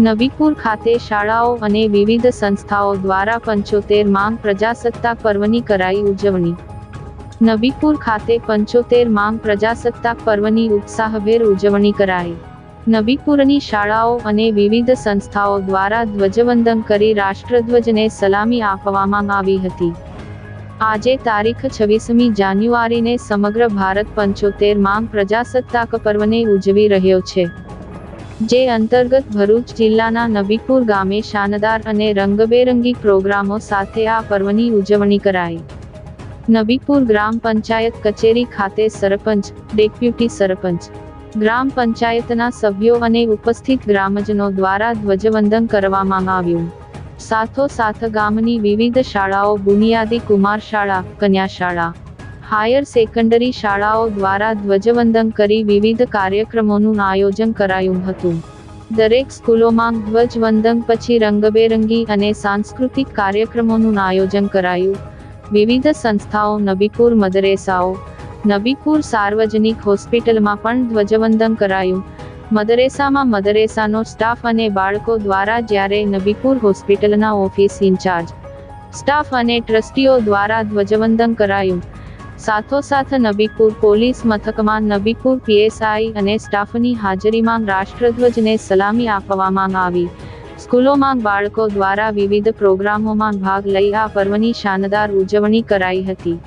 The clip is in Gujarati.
નબીપુર ખાતે શાળાઓ અને વિવિધ સંસ્થાઓ દ્વારા 75 પ્રજાસત્તાક પર્વની કરાઈ ઉજવણી। નબીપુર ખાતે 75 પ્રજાસત્તાક પર્વની ઉત્સાહભેર ઉજવણી કરાઈ। નબીપુરની શાળાઓ અને વિવિધ સંસ્થાઓ દ્વારા ધ્વજવંદન કરી રાષ્ટ્રધ્વજને સલામી આપવામાં આવી હતી। આજે તારીખ 26મી જાન્યુઆરીને સમગ્ર ભારત 75 પ્રજાસત્તાક પર્વને ઉજવી રહ્યો છે, જે અંતર્ગત ભરૂચ જિલ્લાના નબીપુર ગામે શાનદાર અને રંગબેરંગી પ્રોગ્રામો સાથે આ પર્વની ઉજવણી કરાઈ। નબીપુર ગ્રામ પંચાયત કચેરી ખાતે સરપંચ, ડેપ્યુટી સરપંચ, ગ્રામ પંચાયતના સભ્યો અને ઉપસ્થિત ગ્રામજનો દ્વારા ધ્વજવંદન કરવામાં આવ્યું। સાથોસાથ ગામની વિવિધ શાળાઓ, બુનિયાદી કુમાર શાળા, કન્યા શાળા, હાયર સેકન્ડરી શાળાઓ દ્વારા ધ્વજવંદન કરી વિવિધ કાર્યક્રમોનું આયોજન કરાયું હતું। દરેક સ્કૂલોમાં ધ્વજવંદન પછી રંગબેરંગી અને સાંસ્કૃતિક કાર્યક્રમોનું આયોજન કરાયું। વિવિધ સંસ્થાઓ, નબીપુર મદરેસાઓ, નબીપુર સાર્વજનિક હોસ્પિટલમાં પણ ધ્વજવંદન કરાયું। મદરેસામાં મદરેસાનો સ્ટાફ અને બાળકો દ્વારા, જ્યારે નબીપુર હોસ્પિટલના ઓફિસ ઇન્ચાર્જ, સ્ટાફ અને ટ્રસ્ટીઓ દ્વારા ધ્વજવંદન કરાયું। સાથોસાથ નબીપુર પોલીસ મથકમાં નબીપુર પીએસઆઈ અને સ્ટાફની હાજરીમાં રાષ્ટ્રધ્વજને સલામી આપવામાં આવી। સ્કૂલોમાં બાળકો દ્વારા વિવિધ પ્રોગ્રામોમાં ભાગ લઈ આ પર્વની શાનદાર ઉજવણી કરાઈ હતી।